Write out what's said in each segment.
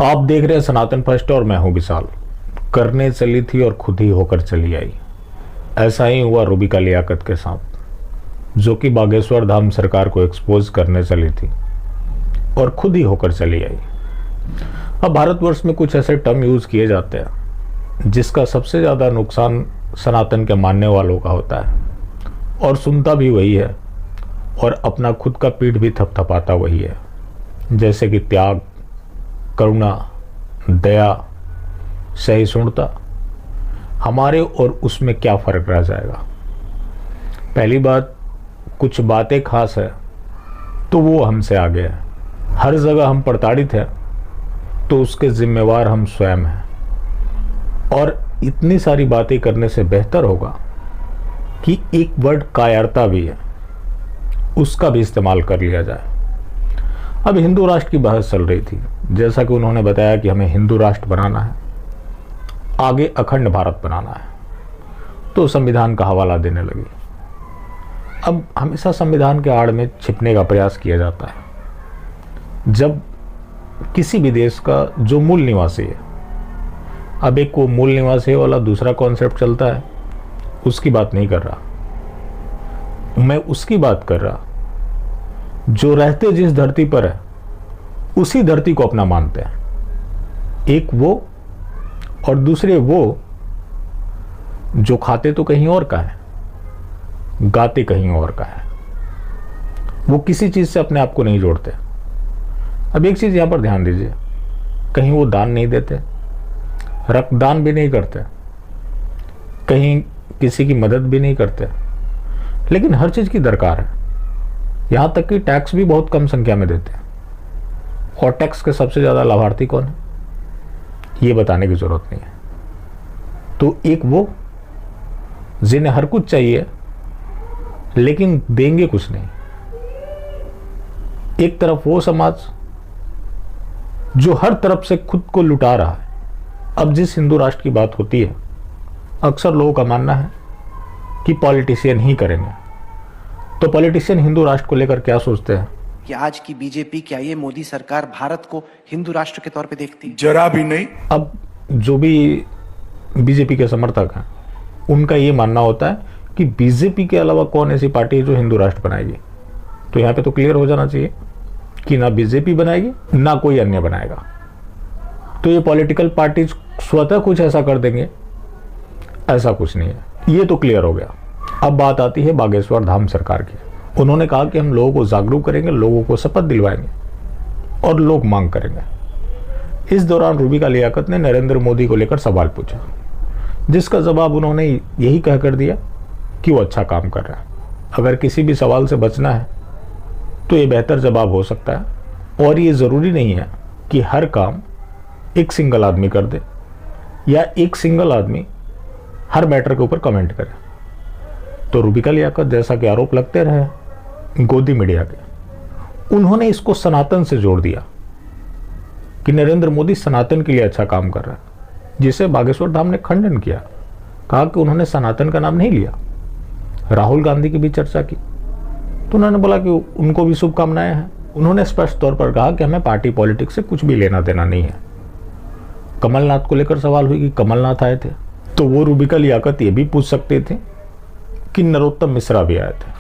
आप देख रहे हैं सनातन फर्स्ट और मैं हूं विशाल। करने चली थी और खुद ही होकर चली आई। ऐसा ही हुआ रूबिका लियाकत के साथ, जो कि बागेश्वर धाम सरकार को एक्सपोज करने चली थी और खुद ही होकर चली आई। अब भारतवर्ष में कुछ ऐसे टर्म यूज किए जाते हैं जिसका सबसे ज़्यादा नुकसान सनातन के मानने वालों का होता है और सुनता भी वही है और अपना खुद का पीठ भी थपथपाता वही है, जैसे कि त्याग, करुणा, दया, सहिष्णुता। हमारे और उसमें क्या फर्क रह जाएगा? पहली बात, कुछ बातें खास है तो वो हमसे आगे है। हर जगह हम प्रताड़ित हैं तो उसके जिम्मेवार हम स्वयं हैं। और इतनी सारी बातें करने से बेहतर होगा कि एक वर्ड कायरता भी है, उसका भी इस्तेमाल कर लिया जाए। अब हिंदू राष्ट्र की बहस चल रही थी, जैसा कि उन्होंने बताया कि हमें हिंदू राष्ट्र बनाना है, आगे अखंड भारत बनाना है, तो संविधान का हवाला देने लगी। अब हमेशा संविधान के आड़ में छिपने का प्रयास किया जाता है। जब किसी भी देश का जो मूल निवासी है, अब एक वो मूल निवासी वाला दूसरा कॉन्सेप्ट चलता है, उसकी बात नहीं कर रहा मैं, उसकी बात कर रहा जो रहते जिस धरती पर है उसी धरती को अपना मानते हैं। एक वो और दूसरे वो जो खाते तो कहीं और का है, गाते कहीं और का है। वो किसी चीज से अपने आप को नहीं जोड़ते। अब एक चीज यहां पर ध्यान दीजिए, कहीं वो दान नहीं देते, रक्तदान भी नहीं करते, कहीं किसी की मदद भी नहीं करते, लेकिन हर चीज की दरकार है। यहां तक कि टैक्स भी बहुत कम संख्या में देते हैं। और टैक्स के सबसे ज्यादा लाभार्थी कौन है, ये बताने की जरूरत नहीं है। तो एक वो जिन्हें हर कुछ चाहिए लेकिन देंगे कुछ नहीं। एक तरफ वो समाज जो हर तरफ से खुद को लुटा रहा है। अब जिस हिंदू राष्ट्र की बात होती है, अक्सर लोगों का मानना है कि पॉलिटिशियन ही करेंगे। तो पॉलिटिशियन हिंदू राष्ट्र को लेकर क्या सोचते हैं कि आज की बीजेपी, क्या ये मोदी सरकार भारत को हिंदू राष्ट्र के तौर पे देखती? जरा भी नहीं। अब जो भी बीजेपी के समर्थक हैं, उनका ये मानना होता है कि बीजेपी के अलावा कौन ऐसी पार्टी है जो हिंदू राष्ट्र बनाएगी। तो यहाँ पे तो क्लियर हो जाना चाहिए कि ना बीजेपी बनाएगी ना कोई अन्य बनाएगा। तो ये पॉलिटिकल पार्टी स्वतः कुछ ऐसा कर देंगे, ऐसा कुछ नहीं है। ये तो क्लियर हो गया। अब बात आती है बागेश्वर धाम सरकार की। उन्होंने कहा कि हम लोगों को जागरूक करेंगे, लोगों को शपथ दिलवाएंगे और लोग मांग करेंगे। इस दौरान रूबिका लियाकत ने नरेंद्र मोदी को लेकर सवाल पूछा, जिसका जवाब उन्होंने यही कहकर दिया कि वो अच्छा काम कर रहा है। अगर किसी भी सवाल से बचना है तो ये बेहतर जवाब हो सकता है। और ये ज़रूरी नहीं है कि हर काम एक सिंगल आदमी कर दे या एक सिंगल आदमी हर मैटर के ऊपर कमेंट करे। तो रूबिका लियाकत, जैसा कि आरोप लगते रहे गोदी मीडिया के, उन्होंने इसको सनातन से जोड़ दिया कि नरेंद्र मोदी सनातन के लिए अच्छा काम कर रहा है, जिसे बागेश्वर धाम ने खंडन किया। कहा कि उन्होंने सनातन का नाम नहीं लिया। राहुल गांधी की भी चर्चा की तो उन्होंने बोला कि उनको भी शुभकामनाएं हैं। उन्होंने स्पष्ट तौर पर कहा कि हमें पार्टी पॉलिटिक्स से कुछ भी लेना देना नहीं है। कमलनाथ को लेकर सवाल हुई कि कमलनाथ आए थे, तो वो रूबिका लियाकत ये भी पूछ सकते थे कि नरोत्तम मिश्रा भी आए थे,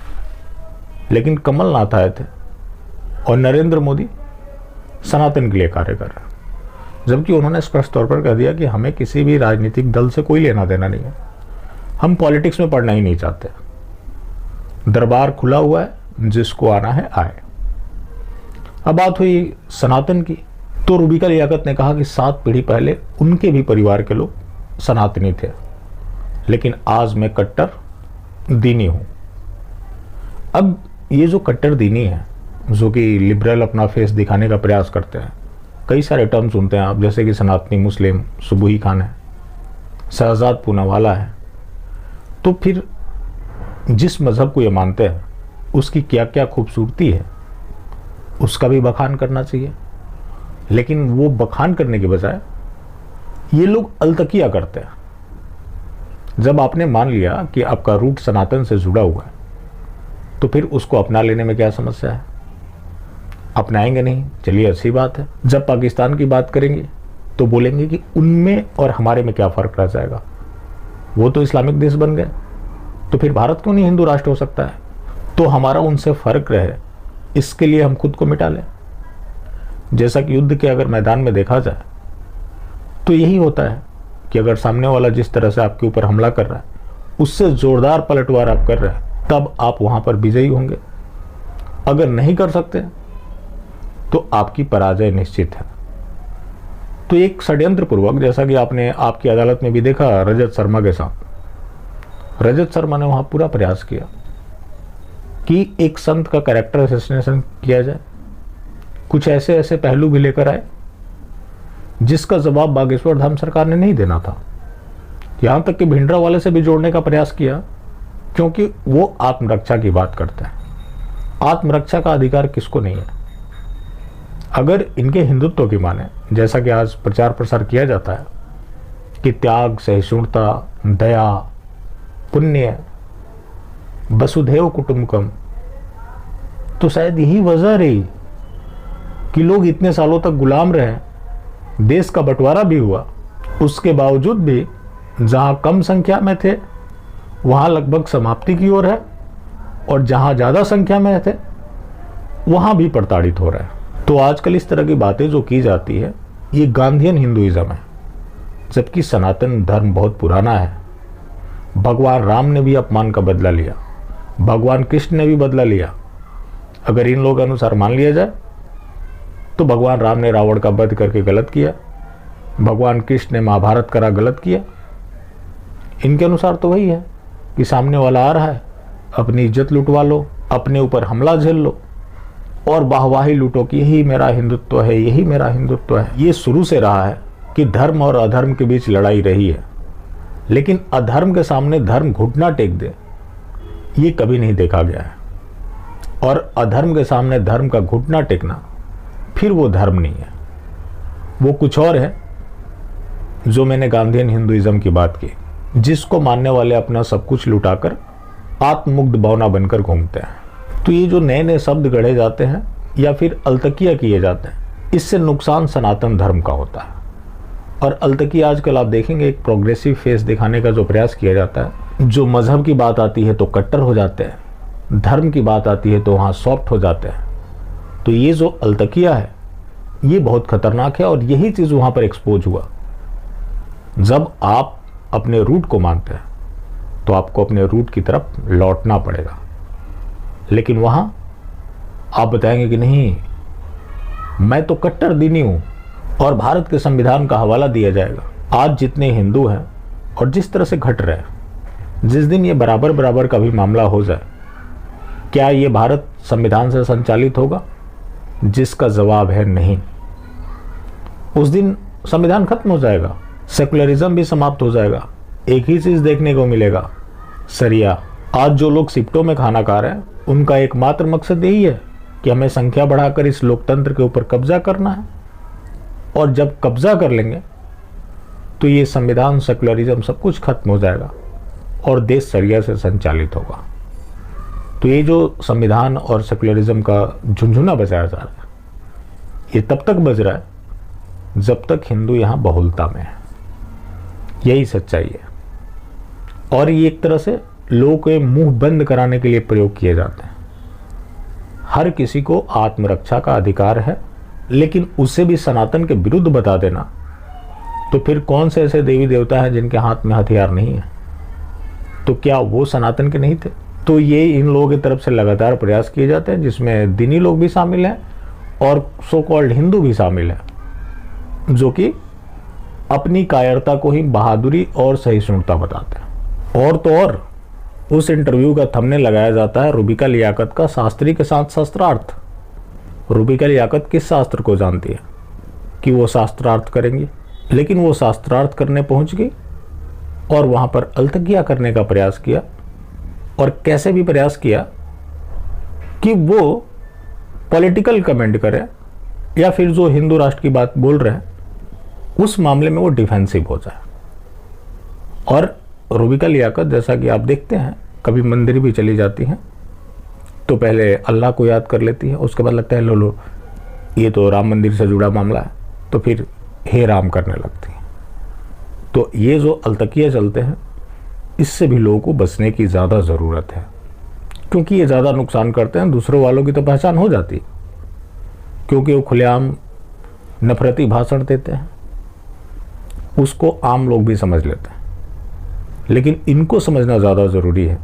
लेकिन कमलनाथ आए थे और नरेंद्र मोदी सनातन के लिए कार्य कर रहा है। जबकि उन्होंने स्पष्ट तौर पर कह दिया कि हमें किसी भी राजनीतिक दल से कोई लेना देना नहीं है, हम पॉलिटिक्स में पढ़ना ही नहीं चाहते। दरबार खुला हुआ है, जिसको आना है आए। अब बात हुई सनातन की, तो रूबिका लियाकत ने कहा कि 7 पीढ़ी पहले उनके भी परिवार के लोग सनातनी थे, लेकिन आज मैं कट्टर दीनी हूं। अब ये जो कट्टर दीनी है, जो कि लिबरल अपना फेस दिखाने का प्रयास करते हैं, कई सारे टर्म सुनते हैं आप, जैसे कि सनातनी मुस्लिम सुबुही खान है, शहजाद पूनावाला है। तो फिर जिस मजहब को ये मानते हैं उसकी क्या क्या खूबसूरती है उसका भी बखान करना चाहिए। लेकिन वो बखान करने के बजाय ये लोग अलतकिया करते हैं। जब आपने मान लिया कि आपका रूट सनातन से जुड़ा हुआ है तो फिर उसको अपना लेने में क्या समस्या है? अपनाएंगे नहीं, चलिए अच्छी बात है। जब पाकिस्तान की बात करेंगे तो बोलेंगे कि उनमें और हमारे में क्या फ़र्क रह जाएगा, वो तो इस्लामिक देश बन गए, तो फिर भारत क्यों नहीं हिंदू राष्ट्र हो सकता है? तो हमारा उनसे फ़र्क रहे इसके लिए हम खुद को मिटा लें। जैसा कि युद्ध के अगर मैदान में देखा जाए तो यही होता है कि अगर सामने वाला जिस तरह से आपके ऊपर हमला कर रहा है उससे ज़ोरदार पलटवार आप कर रहे हैं तब आप वहाँ पर विजयी होंगे। अगर नहीं कर सकते तो आपकी पराजय निश्चित है। तो एक षड्यंत्र पूर्वक, जैसा कि आपने आपकी अदालत में भी देखा रजत शर्मा के साथ, रजत शर्मा ने वहाँ पूरा प्रयास किया कि एक संत का कैरेक्टर असैसिनेशन किया जाए। कुछ ऐसे ऐसे पहलू भी लेकर आए जिसका जवाब बागेश्वर धाम सरकार ने नहीं देना था। यहां तक कि भिंडरावाले से भी जोड़ने का प्रयास किया, क्योंकि वो आत्मरक्षा की बात करते हैं। आत्मरक्षा का अधिकार किसको नहीं है? अगर इनके हिंदुत्व की माने, जैसा कि आज प्रचार प्रसार किया जाता है कि त्याग, सहिष्णुता, दया, पुण्य, वसुधैव कुटुंबकम, तो शायद यही वजह रही कि लोग इतने सालों तक गुलाम रहे, देश का बंटवारा भी हुआ, उसके बावजूद भी जहां कम संख्या में थे वहां लगभग समाप्ति की ओर है, और जहां ज़्यादा संख्या में थे वहां भी प्रताड़ित हो रहे हैं। तो आजकल इस तरह की बातें जो की जाती है ये गांधीयन हिंदुइज्म है, जबकि सनातन धर्म बहुत पुराना है। भगवान राम ने भी अपमान का बदला लिया, भगवान कृष्ण ने भी बदला लिया। अगर इन लोगों के अनुसार मान लिया जाए तो भगवान राम ने रावण का वध करके गलत किया, भगवान कृष्ण ने महाभारत करा गलत किया। इनके अनुसार तो वही है कि सामने वाला आ रहा है, अपनी इज्जत लुटवा लो, अपने ऊपर हमला झेल लो और वाहवाही लूटो कि यही मेरा हिंदुत्व है, यही मेरा हिंदुत्व है। ये शुरू से रहा है कि धर्म और अधर्म के बीच लड़ाई रही है, लेकिन अधर्म के सामने धर्म घुटना टेक दे ये कभी नहीं देखा गया है। और अधर्म के सामने धर्म का घुटना टेकना फिर वो धर्म नहीं है, वो कुछ और है। जो मैंने गांधीयन हिंदुइज्म की बात की, जिसको मानने वाले अपना सब कुछ लुटाकर आत्ममुग्ध भावना बनकर घूमते हैं। तो ये जो नए नए शब्द गढ़े जाते हैं या फिर अलतकिया किए जाते हैं, इससे नुकसान सनातन धर्म का होता है। और अलतकिया आजकल आप देखेंगे एक प्रोग्रेसिव फेस दिखाने का जो प्रयास किया जाता है। जो मजहब की बात आती है तो कट्टर हो जाते हैं, धर्म की बात आती है तो वहाँ सॉफ्ट हो जाते हैं। तो ये जो अलतकिया है ये बहुत खतरनाक है, और यही चीज़ वहाँ पर एक्सपोज हुआ। जब आप अपने रूट को मानते हैं तो आपको अपने रूट की तरफ लौटना पड़ेगा, लेकिन वहाँ आप बताएंगे कि नहीं मैं तो कट्टर दीनी हूँ और भारत के संविधान का हवाला दिया जाएगा। आज जितने हिंदू हैं और जिस तरह से घट रहे हैं, जिस दिन ये बराबर बराबर का भी मामला हो जाए, क्या ये भारत संविधान से संचालित होगा? जिसका जवाब है नहीं। उस दिन संविधान खत्म हो जाएगा, सेकुलरिज्म भी समाप्त हो जाएगा। एक ही चीज देखने को मिलेगा, सरिया। आज जो लोग सिप्टों में खाना खा रहे हैं उनका एकमात्र मकसद यही है कि हमें संख्या बढ़ाकर इस लोकतंत्र के ऊपर कब्जा करना है, और जब कब्जा कर लेंगे तो ये संविधान, सेकुलरिज्म सब कुछ खत्म हो जाएगा और देश सरिया से संचालित होगा। तो ये जो संविधान और सेकुलरिज्म का झुंझुना बजाया जा रहा है, ये तब तक बज रहा है जब तक हिंदू यहाँ बहुलता में है। यही सच्चाई है, और ये एक तरह से लोगों के मुंह बंद कराने के लिए प्रयोग किए जाते हैं। हर किसी को आत्मरक्षा का अधिकार है, लेकिन उसे भी सनातन के विरुद्ध बता देना, तो फिर कौन से ऐसे देवी देवता हैं जिनके हाथ में हथियार नहीं है? तो क्या वो सनातन के नहीं थे? तो ये इन लोगों की तरफ से लगातार प्रयास किए जाते हैं, जिसमें दीनी लोग भी शामिल हैं और सो कॉल्ड हिंदू भी शामिल हैं, जो कि अपनी कायरता को ही बहादुरी और सहिष्णुता बताते हैं। और तो और उस इंटरव्यू का थंबनेल लगाया जाता है रूबिका लियाकत का शास्त्री के साथ शास्त्रार्थ। रूबिका लियाकत किस शास्त्र को जानती है कि वो शास्त्रार्थ करेंगी, लेकिन वो शास्त्रार्थ करने पहुंच गई और वहां पर अलतकिया करने का प्रयास किया। और कैसे भी प्रयास किया कि वो पॉलिटिकल कमेंट करे या फिर जो हिंदू राष्ट्र की बात बोल रहे हैं उस मामले में वो डिफेंसिव हो जाए। और रूबिका लियाकत जैसा कि आप देखते हैं कभी मंदिर भी चली जाती हैं तो पहले अल्लाह को याद कर लेती है, उसके बाद लगता है लो ये तो राम मंदिर से जुड़ा मामला है, तो फिर हे राम करने लगती हैं। तो ये जो अलतकिया चलते हैं इससे भी लोगों को बचने की ज़्यादा ज़रूरत है, क्योंकि ये ज़्यादा नुकसान करते हैं। दूसरों वालों की तो पहचान हो जाती है क्योंकि वो खुलेआम नफरती भाषण देते हैं, उसको आम लोग भी समझ लेते हैं। लेकिन इनको समझना ज़्यादा ज़रूरी है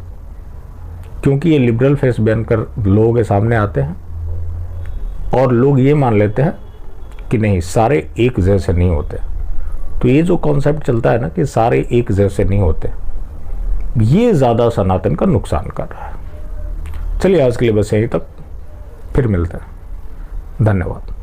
क्योंकि ये लिबरल फेस बनकर लोगों के सामने आते हैं और लोग ये मान लेते हैं कि नहीं सारे एक जैसे नहीं होते। तो ये जो कॉन्सेप्ट चलता है ना कि सारे एक जैसे नहीं होते, ये ज़्यादा सनातन का नुकसान कर रहा है। चलिए आज के लिए बस यहीं तक, फिर मिलते हैं। धन्यवाद।